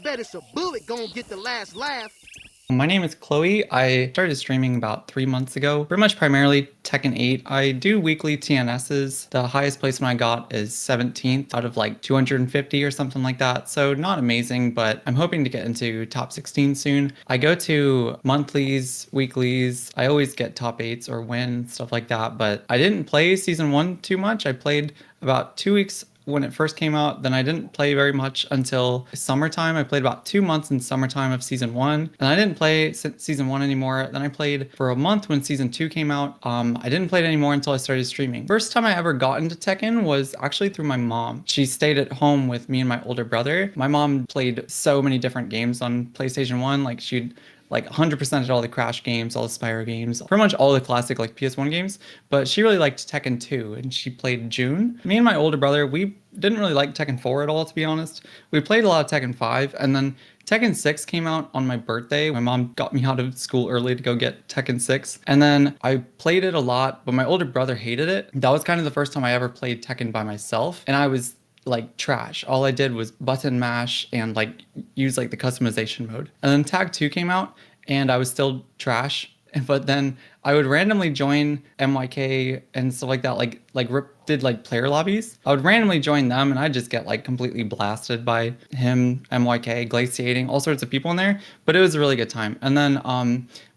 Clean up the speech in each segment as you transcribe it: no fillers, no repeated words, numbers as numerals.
bet it's a bullet gonna get the last laugh. My name is Chloe. I started streaming about 3 months ago, pretty much primarily Tekken 8. I do weekly TNSs. The highest placement I got is 17th out of like 250 or something like that. So not amazing, but I'm hoping to get into top 16 soon. I go to monthlies, weeklies. I always get top 8s or win, stuff like that. But I didn't play season 1 too much. I played about 2 weeks when it first came out. Then I didn't play very much until summertime. I played about 2 months in summertime of season 1, and I didn't play season 1 anymore. Then I played for a month when season 2 came out. I didn't play it anymore until I started streaming. First time I ever got into Tekken was actually through my mom. She stayed at home with me and my older brother. My mom played so many different games on PlayStation 1. Like she'd like 100% of all the Crash games, all the Spyro games, pretty much all the classic like PS1 games. But she really liked Tekken 2 and she played June. Me and my older brother, we didn't really like Tekken 4 at all, to be honest. We played a lot of Tekken 5, and then Tekken 6 came out on my birthday. My mom got me out of school early to go get Tekken 6. And then I played it a lot, but my older brother hated it. That was kind of the first time I ever played Tekken by myself. And I was like trash. All I did was button mash and like use like the customization mode. And then Tag 2 came out and I was still trash. But then I would randomly join MYK and stuff like that, like Rip did like player lobbies. I would randomly join them and I'd just get like completely blasted by him, MYK, glaciating, all sorts of people in there. But it was a really good time. And then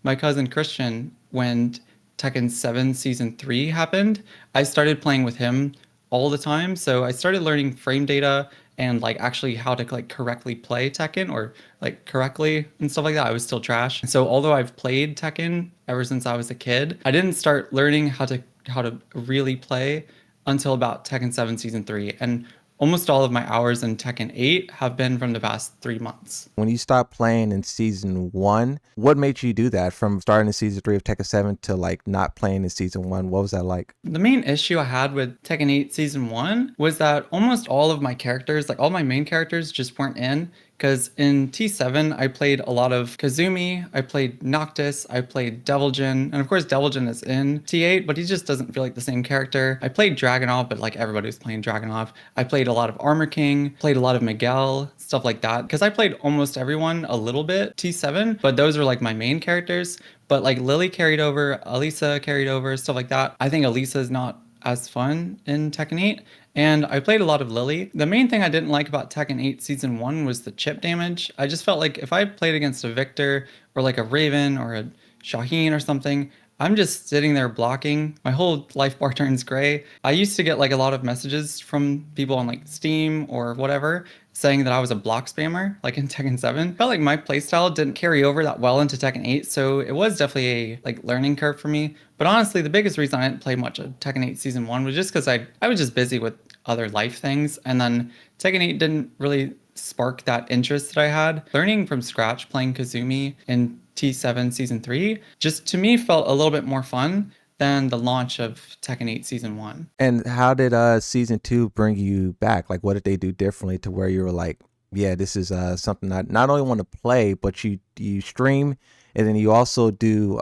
my cousin Christian, when Tekken 7 Season 3 happened, I started playing with him all the time. So I started learning frame data and like actually how to like correctly play Tekken or like correctly and stuff like that. I was still trash. So although I've played Tekken ever since I was a kid, I didn't start learning how to really play until about Tekken 7 Season 3. And almost all of my hours in Tekken 8 have been from the past 3 months. When you stopped playing in season one, what made you do that from starting in season three of Tekken 7 to like not playing in season one? What was that like? The main issue I had with Tekken 8 Season 1 was that almost all of my characters, like all my main characters, just weren't in. Because in T7, I played a lot of Kazumi, I played Noctis, I played Deviljin, and of course Deviljin is in T8, but he just doesn't feel like the same character. I played Dragunov, but like everybody was playing Dragunov. I played a lot of Armor King, played a lot of Miguel, stuff like that. Because I played almost everyone a little bit T7, but those are like my main characters. But like Lily carried over, Elisa carried over, stuff like that. I think Elisa is not as fun in Tekken 8. And I played a lot of Lily. The main thing I didn't like about Tekken 8 Season 1 was the chip damage. I just felt like if I played against a Victor or like a Raven or a Shaheen or something, I'm just sitting there blocking. My whole life bar turns gray. I used to get like a lot of messages from people on like Steam or whatever saying that I was a block spammer, like in Tekken 7. Felt like my playstyle didn't carry over that well into Tekken 8, so it was definitely a like learning curve for me. But honestly, the biggest reason I didn't play much of Tekken 8 Season 1 was just because I was just busy with other life things, and then Tekken 8 didn't really spark that interest that I had. Learning from scratch, playing Kazumi in T7 Season 3, just to me felt a little bit more fun than the launch of Tekken 8 Season 1. And how did season two bring you back? Like what did they do differently to where you were like, yeah, this is something I not only want to play, but you stream and then you also do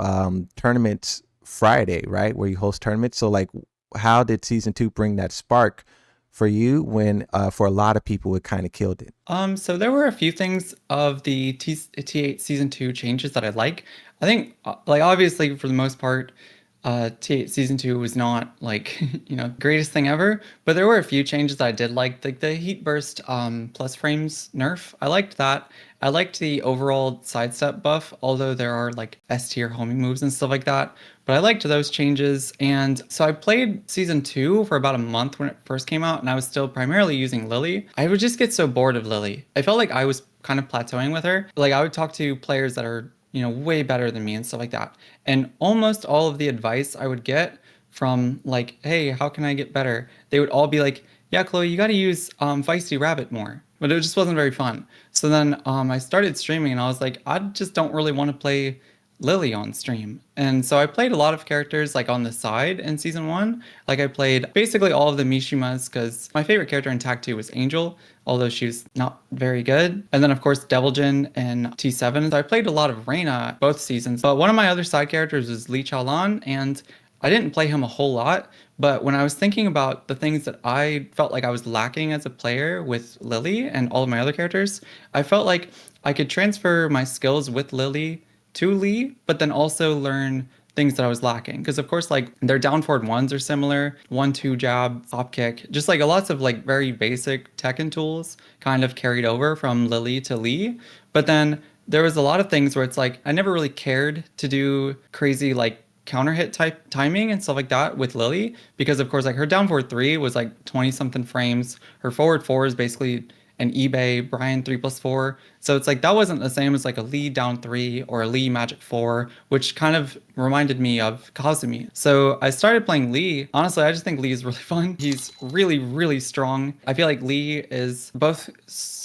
tournaments Friday, right? Where you host tournaments. So like how did season two bring that spark for you when for a lot of people it kind of killed it? So there were a few things of the T8 Season 2 changes that I like. I think, like, obviously, for the most part, T8 Season 2 was not, like, greatest thing ever, but there were a few changes that I did like the Heat Burst plus frames nerf. I liked that. I liked the overall sidestep buff, although there are, like, S tier homing moves and stuff like that. But I liked those changes, and so I played Season 2 for about a month when it first came out, and I was still primarily using Lily. I would just get so bored of Lily. I felt like I was kind of plateauing with her. Like, I would talk to players that are, way better than me and stuff like that. And almost all of the advice I would get from, like, hey, how can I get better? They would all be like, yeah, Chloe, you got to use Feisty Rabbit more. But it just wasn't very fun. So then I started streaming, and I was like, I just don't really want to play Lily on stream. And so I played a lot of characters like on the side in season 1. Like I played basically all of the Mishimas because my favorite character in Tag 2 was Angel, although she was not very good. And then of course Deviljin and T7. So I played a lot of Reina both seasons. But one of my other side characters was Lee Chaolan, and I didn't play him a whole lot, but when I was thinking about the things that I felt like I was lacking as a player with Lily and all of my other characters, I felt like I could transfer my skills with Lily to Lee, but then also learn things that I was lacking. Because of course, like their down forward ones are similar, 1-2 jab, hop kick, just like lots of like very basic Tekken tools kind of carried over from Lily to Lee. But then there was a lot of things where it's like I never really cared to do crazy like counter hit type timing and stuff like that with Lily because of course like her down forward 3 was like 20 something frames. Her forward 4 is basically an eBay Brian 3+4. So it's like that wasn't the same as like a Lee down 3 or a Lee Magic 4, which kind of reminded me of Kazumi. So I started playing Lee. Honestly, I just think Lee is really fun. He's really, really strong. I feel like Lee is both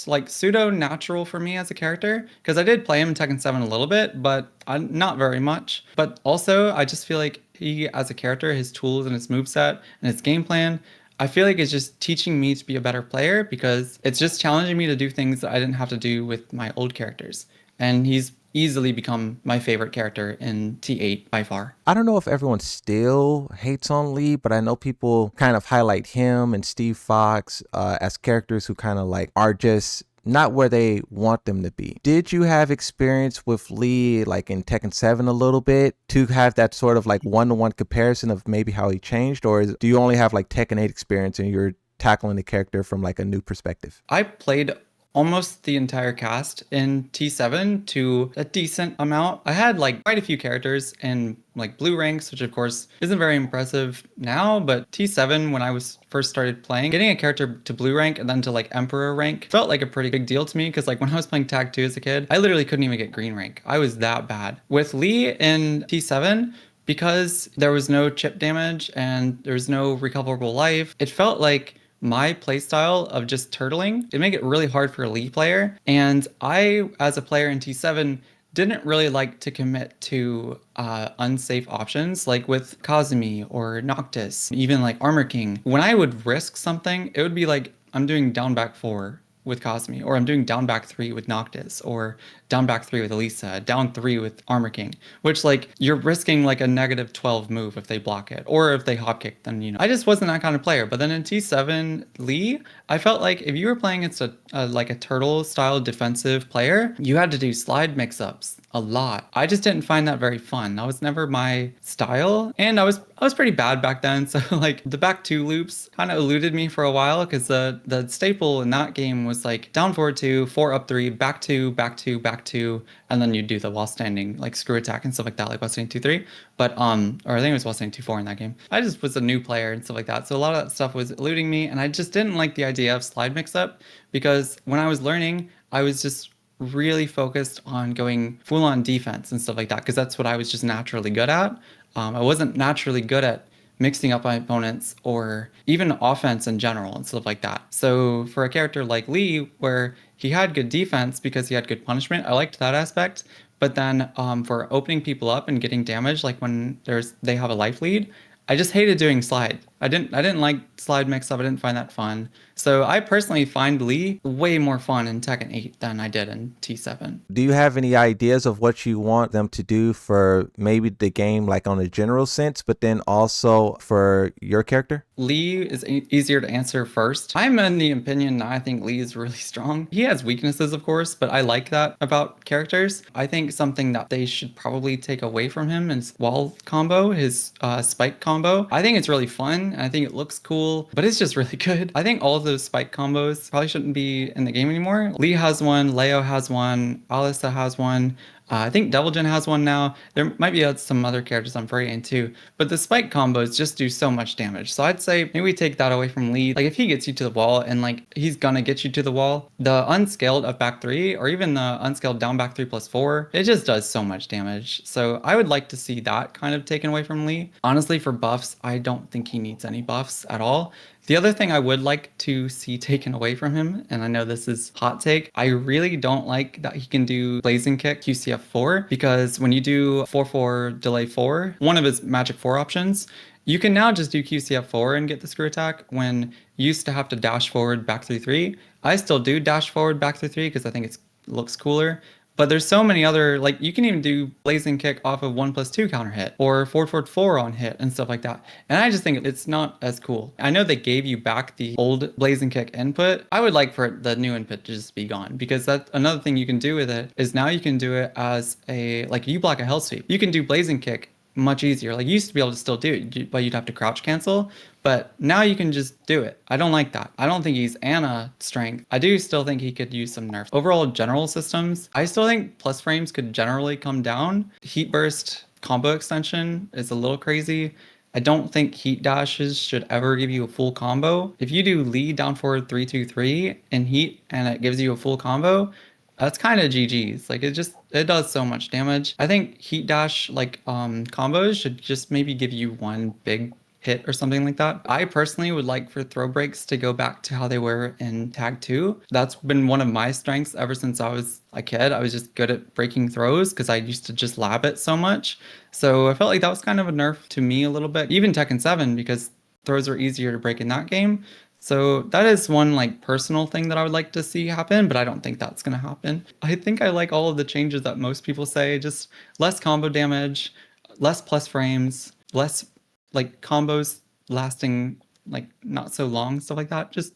like pseudo natural for me as a character because I did play him in Tekken 7 a little bit, but not very much. But also, I just feel like he, as a character, his tools and his moveset and his game plan, I feel like it's just teaching me to be a better player because it's just challenging me to do things that I didn't have to do with my old characters. And he's easily become my favorite character in T8 by far. I don't know if everyone still hates on Lee, but I know people kind of highlight him and Steve Fox as characters who kind of like are just not where they want them to be. Did you have experience with Lee like in Tekken 7 a little bit to have that sort of like one-to-one comparison of maybe how he changed? Or do you only have like Tekken 8 experience and you're tackling the character from like a new perspective? I played almost the entire cast in T7 to a decent amount. I had like quite a few characters in like blue ranks, which of course isn't very impressive now, but T7 when I was first started playing, getting a character to blue rank and then to like emperor rank felt like a pretty big deal to me because like when I was playing tag 2 as a kid, I literally couldn't even get green rank. I was that bad. With Lee in T7, because there was no chip damage and there was no recoverable life, it felt like my playstyle of just turtling, it made it really hard for a Lee player. And I, as a player in T7, didn't really like to commit to unsafe options like with Kazumi or Noctis, even like Armor King. When I would risk something, it would be like I'm doing down back 4 with Kazumi, or I'm doing down back 3 with Noctis, or down back 3 with Elisa, down 3 with Armor King, which like you're risking like a -12 move if they block it, or if they hop kick, then you know. I just wasn't that kind of player. But then in T7 Lee, I felt like if you were playing against a like a turtle style defensive player, you had to do slide mix-ups a lot. I just didn't find that very fun. That was never my style, and I was pretty bad back then. So like the back 2 loops kind of eluded me for a while because the staple in that game was like down forward 2, 4 up 3, back 2, back 2, back 2, and then you do the while standing like screw attack and stuff like that, like while standing 2-3. But or I think it was while standing 2-4 in that game. I just was a new player and stuff like that, so a lot of that stuff was eluding me, and I just didn't like the idea of slide mix up because when I was learning, I was just really focused on going full on defense and stuff like that because that's what I was just naturally good at. I wasn't naturally good at mixing up my opponents or even offense in general and stuff like that. So for a character like Lee, where he had good defense because he had good punishment, I liked that aspect. But then for opening people up and getting damage, like when they have a life lead, I just hated doing slide. I didn't like slide mix up. I didn't find that fun. So I personally find Lee way more fun in Tekken 8 than I did in T7. Do you have any ideas of what you want them to do for maybe the game, like on a general sense, but then also for your character? Lee is easier to answer first. I'm in the opinion that I think Lee is really strong. He has weaknesses, of course, but I like that about characters. I think something that they should probably take away from him is wall combo, his spike combo. I think it's really fun, and I think it looks cool, but it's just really good. I think all of those spike combos probably shouldn't be in the game anymore. Lee has one, Leo has one, Alisa has one. I think Devil Jin has one now. There might be some other characters I'm forgetting too, but the spike combos just do so much damage. So I'd say maybe we take that away from Lee. Like if he gets you to the wall and like he's gonna get you to the wall, the unscaled up back 3 or even the unscaled down back 3+4, it just does so much damage. So I would like to see that kind of taken away from Lee. Honestly, for buffs, I don't think he needs any buffs at all. The other thing I would like to see taken away from him, and I know this is hot take, I really don't like that he can do blazing kick QCF4 because when you do 4-4 delay 4, one of his magic 4 options, you can now just do QCF4 and get the screw attack when you used to have to dash forward back 3-3. I still do dash forward back 3-3 because I think it looks cooler. But there's so many other, like you can even do blazing kick off of 1+2 counter hit or forward forward 4 on hit and stuff like that. And I just think it's not as cool. I know they gave you back the old blazing kick input. I would like for the new input to just be gone, because that's another thing you can do with it is now you can do it as a, like you block a hell sweep. You can do blazing kick much easier. Like you used to be able to still do it, but you'd have to crouch cancel. But now you can just do it. I don't like that. I don't think he's Ana strength. I do still think he could use some nerfs. Overall general systems, I still think plus frames could generally come down. Heat burst combo extension is a little crazy. I don't think heat dashes should ever give you a full combo. If you do lead down forward 3-2-3 in heat and it gives you a full combo, that's kind of GG's. Like it does so much damage. I think heat dash like combos should just maybe give you one big hit or something like that. I personally would like for throw breaks to go back to how they were in Tag 2. That's been one of my strengths ever since I was a kid. I was just good at breaking throws because I used to just lab it so much. So I felt like that was kind of a nerf to me a little bit. Even Tekken 7, because throws are easier to break in that game. So that is one like personal thing that I would like to see happen, but I don't think that's going to happen. I think I like all of the changes that most people say, just less combo damage, less plus frames, less like combos lasting like not so long, stuff like that. Just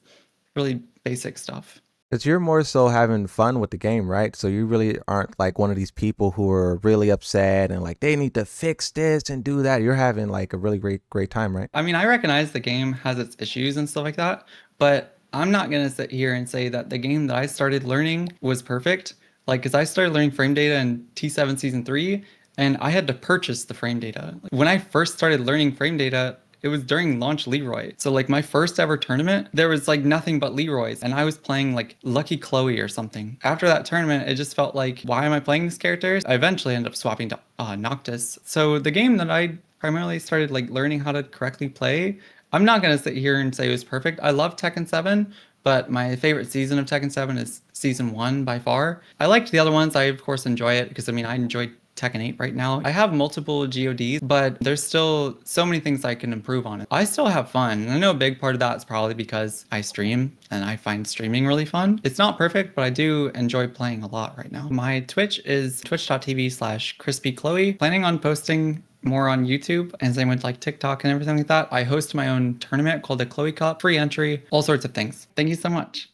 really basic stuff. Because you're more so having fun with the game, right? So you really aren't like one of these people who are really upset and like they need to fix this and do that. You're having like a really great time, right? I mean, I recognize the game has its issues and stuff like that, but I'm not going to sit here and say that the game that I started learning was perfect. Like, because I started learning frame data in T7 Season 3, and I had to purchase the frame data. When I first started learning frame data, it was during launch Leroy. So like my first ever tournament, there was like nothing but Leroys, and I was playing like Lucky Chloe or something. After that tournament, it just felt like, why am I playing these characters? I eventually ended up swapping to Noctis. So the game that I primarily started like learning how to correctly play, I'm not gonna sit here and say it was perfect. I love Tekken 7, but my favorite season of Tekken 7 is Season 1 by far. I liked the other ones. I of course enjoy it because I mean I enjoy Tekken 8 right now. I have multiple GODs, but there's still so many things I can improve on it. I still have fun. And I know a big part of that is probably because I stream and I find streaming really fun. It's not perfect, but I do enjoy playing a lot right now. My Twitch is twitch.tv/CrispyCloe. Planning on posting more on YouTube, and same with like TikTok and everything like that. I host my own tournament called the Chloe Cup, free entry, all sorts of things. Thank you so much.